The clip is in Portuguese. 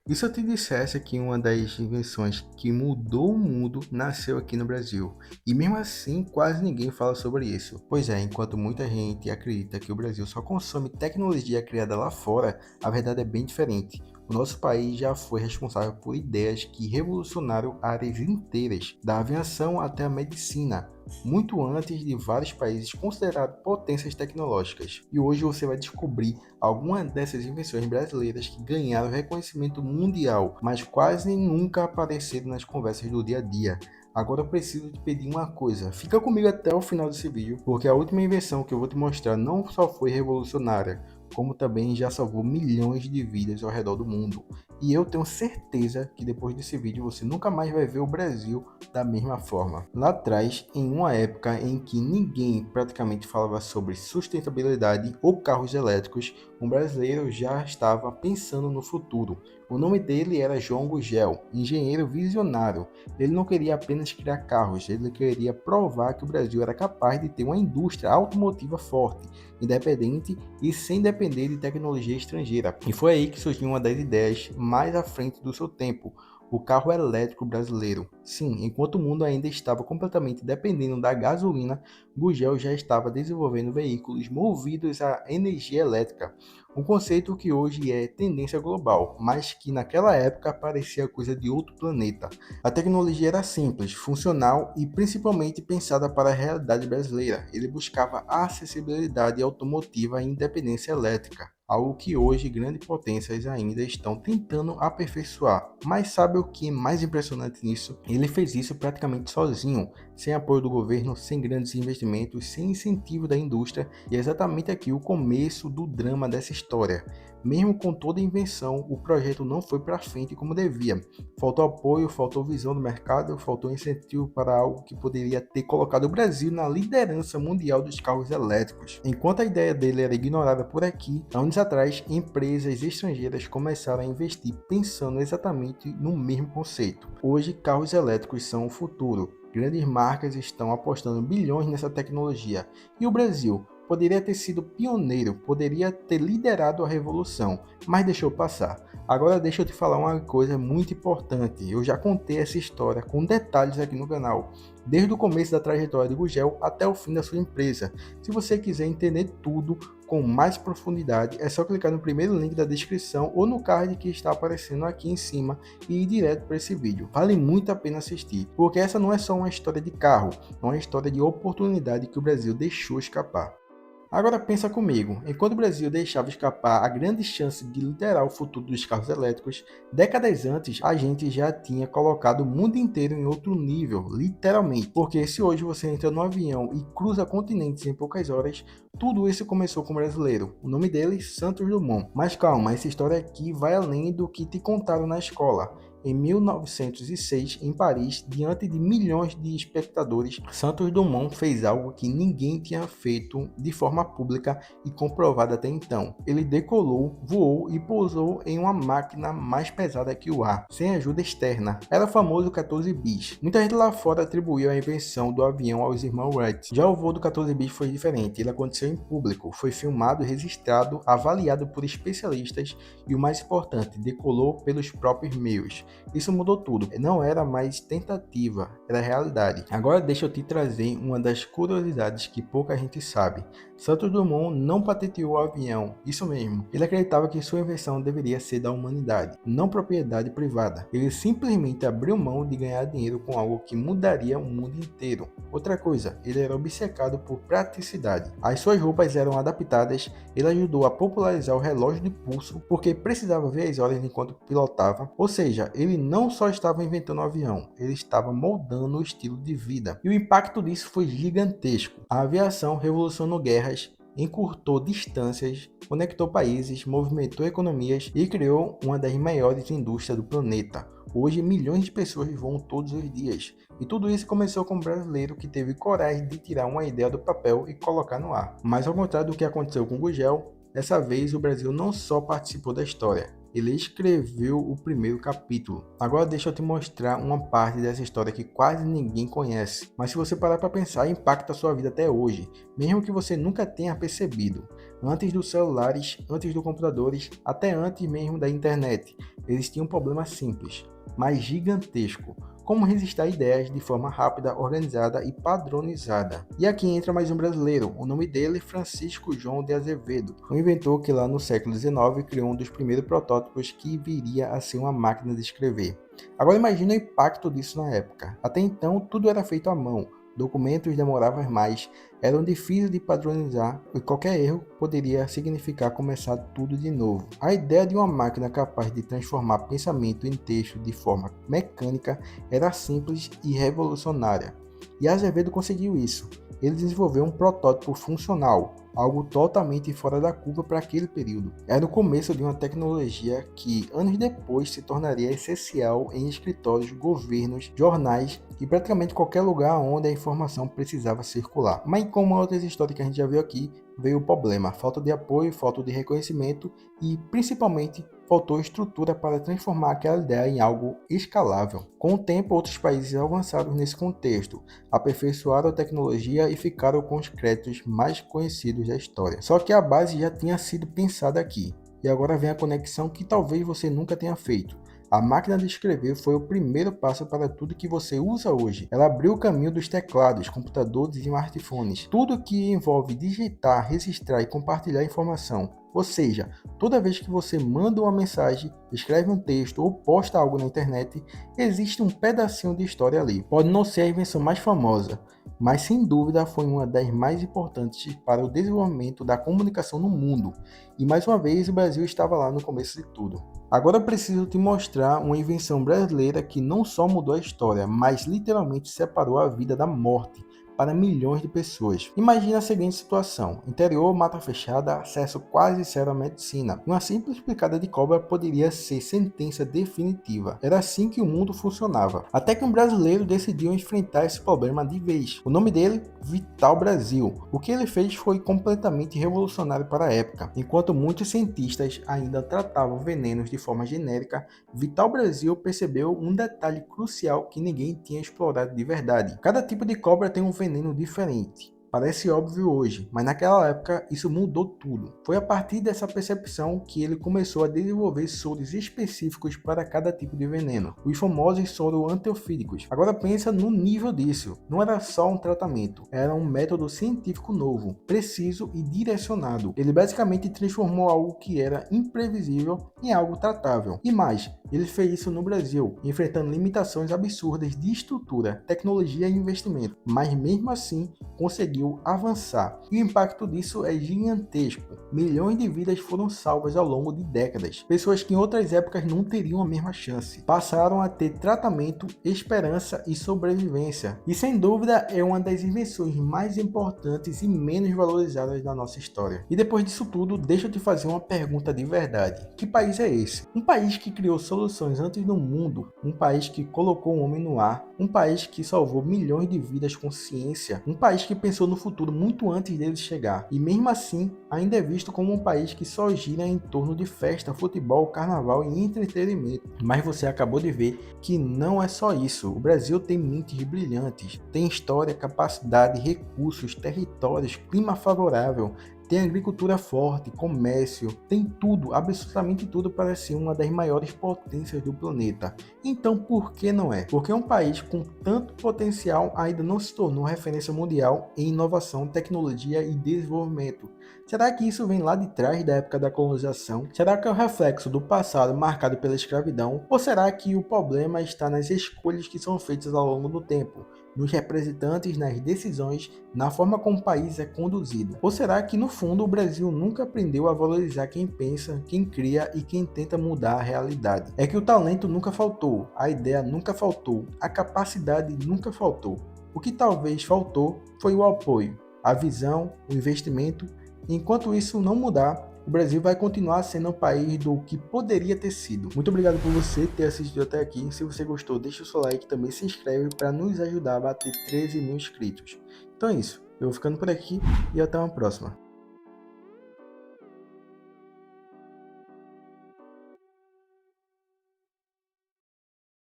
E se eu te dissesse que uma das invenções que mudou o mundo nasceu aqui no Brasil? E mesmo assim, quase ninguém fala sobre isso. Pois é, enquanto muita gente acredita que o Brasil só consome tecnologia criada lá fora, a verdade é bem diferente. O nosso país já foi responsável por ideias que revolucionaram áreas inteiras, da aviação até a medicina, muito antes de vários países considerados potências tecnológicas. E hoje você vai descobrir algumas dessas invenções brasileiras que ganharam reconhecimento mundial, mas quase nunca apareceram nas conversas do dia a dia. Agora eu preciso te pedir uma coisa, fica comigo até o final desse vídeo, porque a última invenção que eu vou te mostrar não só foi revolucionária, como também já salvou milhões de vidas ao redor do mundo. E eu tenho certeza que depois desse vídeo você nunca mais vai ver o Brasil da mesma forma. Lá atrás, em uma época em que ninguém praticamente falava sobre sustentabilidade ou carros elétricos, um brasileiro já estava pensando no futuro. O nome dele era João Gugel, engenheiro visionário. Ele não queria apenas criar carros, ele queria provar que o Brasil era capaz de ter uma indústria automotiva forte, independente e sem depender de tecnologia estrangeira. E foi aí que surgiu uma das ideias mais à frente do seu tempo, o carro elétrico brasileiro. Sim, enquanto o mundo ainda estava completamente dependendo da gasolina, Gugel já estava desenvolvendo veículos movidos à energia elétrica, um conceito que hoje é tendência global, mas que naquela época parecia coisa de outro planeta. A tecnologia era simples, funcional e principalmente pensada para a realidade brasileira. Ele buscava acessibilidade automotiva e independência elétrica, algo que hoje grandes potências ainda estão tentando aperfeiçoar. Mas sabe o que é mais impressionante nisso? Ele fez isso praticamente sozinho, sem apoio do governo, sem grandes investimentos, sem incentivo da indústria, e é exatamente aqui o começo do drama dessa história. Mesmo com toda a invenção, o projeto não foi para frente como devia. Faltou apoio, faltou visão do mercado, faltou incentivo para algo que poderia ter colocado o Brasil na liderança mundial dos carros elétricos. Enquanto a ideia dele era ignorada por aqui, anos atrás, empresas estrangeiras começaram a investir pensando exatamente no mesmo conceito. Hoje, carros elétricos são o futuro. Grandes marcas estão apostando bilhões nessa tecnologia. E o Brasil? Poderia ter sido pioneiro, poderia ter liderado a revolução, mas deixou passar. Agora deixa eu te falar uma coisa muito importante. Eu já contei essa história com detalhes aqui no canal, desde o começo da trajetória de Gugel até o fim da sua empresa. Se você quiser entender tudo com mais profundidade, é só clicar no primeiro link da descrição ou no card que está aparecendo aqui em cima e ir direto para esse vídeo. Vale muito a pena assistir, porque essa não é só uma história de carro, é uma história de oportunidade que o Brasil deixou escapar. Agora pensa comigo, enquanto o Brasil deixava escapar a grande chance de liderar o futuro dos carros elétricos, décadas antes a gente já tinha colocado o mundo inteiro em outro nível, literalmente. Porque se hoje você entra no avião e cruza continentes em poucas horas, tudo isso começou com um brasileiro. O nome dele, Santos Dumont. Mas calma, essa história aqui vai além do que te contaram na escola. Em 1906, em Paris, diante de milhões de espectadores, Santos Dumont fez algo que ninguém tinha feito de forma pública e comprovada até então. Ele decolou, voou e pousou em uma máquina mais pesada que o ar, sem ajuda externa. Era o famoso 14 bis. Muita gente lá fora atribuiu a invenção do avião aos irmãos Wright. Já o voo do 14 bis foi diferente. Ele aconteceu em público, foi filmado, registrado, avaliado por especialistas e o mais importante, decolou pelos próprios meios. Isso mudou tudo. Não era mais tentativa, era realidade. Agora deixa eu te trazer uma das curiosidades que pouca gente sabe. Santos Dumont não patenteou o avião, isso mesmo. Ele acreditava que sua invenção deveria ser da humanidade, não propriedade privada. Ele simplesmente abriu mão de ganhar dinheiro com algo que mudaria o mundo inteiro. Outra coisa, ele era obcecado por praticidade. As suas roupas eram adaptadas, ele ajudou a popularizar o relógio de pulso porque precisava ver as horas enquanto pilotava, ou seja, ele não só estava inventando um avião, ele estava moldando o estilo de vida. E o impacto disso foi gigantesco. A aviação revolucionou guerras, encurtou distâncias, conectou países, movimentou economias e criou uma das maiores indústrias do planeta. Hoje, milhões de pessoas voam todos os dias. E tudo isso começou com um brasileiro que teve coragem de tirar uma ideia do papel e colocar no ar. Mas ao contrário do que aconteceu com Gugel, dessa vez o Brasil não só participou da história, ele escreveu o primeiro capítulo. Agora deixa eu te mostrar uma parte dessa história que quase ninguém conhece, mas se você parar para pensar, impacta a sua vida até hoje, mesmo que você nunca tenha percebido. Antes dos celulares, antes dos computadores, até antes mesmo da internet, existia um problema simples, mas gigantesco: como registrar ideias de forma rápida, organizada e padronizada. E aqui entra mais um brasileiro, o nome dele Francisco João de Azevedo, um inventor que lá no século XIX criou um dos primeiros protótipos que viria a ser uma máquina de escrever. Agora imagine o impacto disso na época. Até então tudo era feito à mão, documentos demoravam mais, eram difíceis de padronizar e qualquer erro poderia significar começar tudo de novo. A ideia de uma máquina capaz de transformar pensamento em texto de forma mecânica era simples e revolucionária. E Azevedo conseguiu isso. Ele desenvolveu um protótipo funcional, algo totalmente fora da curva para aquele período. Era o começo de uma tecnologia que, anos depois, se tornaria essencial em escritórios, governos, jornais e praticamente qualquer lugar onde a informação precisava circular. Mas como outras histórias que a gente já viu aqui, veio o problema: falta de apoio, falta de reconhecimento e, principalmente, faltou estrutura para transformar aquela ideia em algo escalável. Com o tempo, outros países avançaram nesse contexto, aperfeiçoaram a tecnologia e ficaram com os créditos mais conhecidos da história. Só que a base já tinha sido pensada aqui. E agora vem a conexão que talvez você nunca tenha feito. A máquina de escrever foi o primeiro passo para tudo que você usa hoje. Ela abriu o caminho dos teclados, computadores e smartphones. Tudo que envolve digitar, registrar e compartilhar informação. Ou seja, toda vez que você manda uma mensagem, escreve um texto ou posta algo na internet, existe um pedacinho de história ali. Pode não ser a invenção mais famosa, mas sem dúvida foi uma das mais importantes para o desenvolvimento da comunicação no mundo. E mais uma vez o Brasil estava lá no começo de tudo. Agora eu preciso te mostrar uma invenção brasileira que não só mudou a história, mas literalmente separou a vida da morte para milhões de pessoas. Imagine a seguinte situação: interior, mata fechada, acesso quase zero à medicina. Uma simples picada de cobra poderia ser sentença definitiva. Era assim que o mundo funcionava. Até que um brasileiro decidiu enfrentar esse problema de vez. O nome dele? Vital Brasil. O que ele fez foi completamente revolucionário para a época. Enquanto muitos cientistas ainda tratavam venenos de forma genérica, Vital Brasil percebeu um detalhe crucial que ninguém tinha explorado de verdade. Cada tipo de cobra tem um veneno diferente. Parece óbvio hoje, mas naquela época isso mudou tudo. Foi a partir dessa percepção que ele começou a desenvolver soros específicos para cada tipo de veneno, os famosos soros antiofídicos. Agora pensa no nível disso. Não era só um tratamento, era um método científico novo, preciso e direcionado. Ele basicamente transformou algo que era imprevisível em algo tratável. E mais, ele fez isso no Brasil, enfrentando limitações absurdas de estrutura, tecnologia e investimento, mas mesmo assim conseguiu avançar. E o impacto disso é gigantesco. Milhões de vidas foram salvas ao longo de décadas. Pessoas que em outras épocas não teriam a mesma chance passaram a ter tratamento, esperança e sobrevivência. E sem dúvida é uma das invenções mais importantes e menos valorizadas da nossa história. E depois disso tudo, deixa eu te fazer uma pergunta de verdade. Que país é esse? Um país que criou soluções antes do mundo, um país que colocou o homem no ar, um país que salvou milhões de vidas com ciência, um país que pensou no futuro muito antes dele chegar, e mesmo assim ainda é visto como um país que só gira em torno de festa, futebol, carnaval e entretenimento. Mas você acabou de ver que não é só isso. O Brasil tem mentes brilhantes, tem história, capacidade, recursos, territórios, clima favorável, tem agricultura forte, comércio, tem tudo, absolutamente tudo para ser uma das maiores potências do planeta. Então por que não é? Porque um país com tanto potencial ainda não se tornou referência mundial em inovação, tecnologia e desenvolvimento. Será que isso vem lá de trás da época da colonização? Será que é o reflexo do passado marcado pela escravidão? Ou será que o problema está nas escolhas que são feitas ao longo do tempo? Nos representantes, nas decisões, na forma como o país é conduzido? Ou será que, no fundo, o Brasil nunca aprendeu a valorizar quem pensa, quem cria e quem tenta mudar a realidade? É que o talento nunca faltou, a ideia nunca faltou, a capacidade nunca faltou. O que talvez faltou foi o apoio, a visão, o investimento. Enquanto isso não mudar, o Brasil vai continuar sendo um país do que poderia ter sido. Muito obrigado por você ter assistido até aqui. Se você gostou, deixa o seu like e também se inscreve para nos ajudar a bater 13 mil inscritos. Então é isso. Eu vou ficando por aqui e até uma próxima.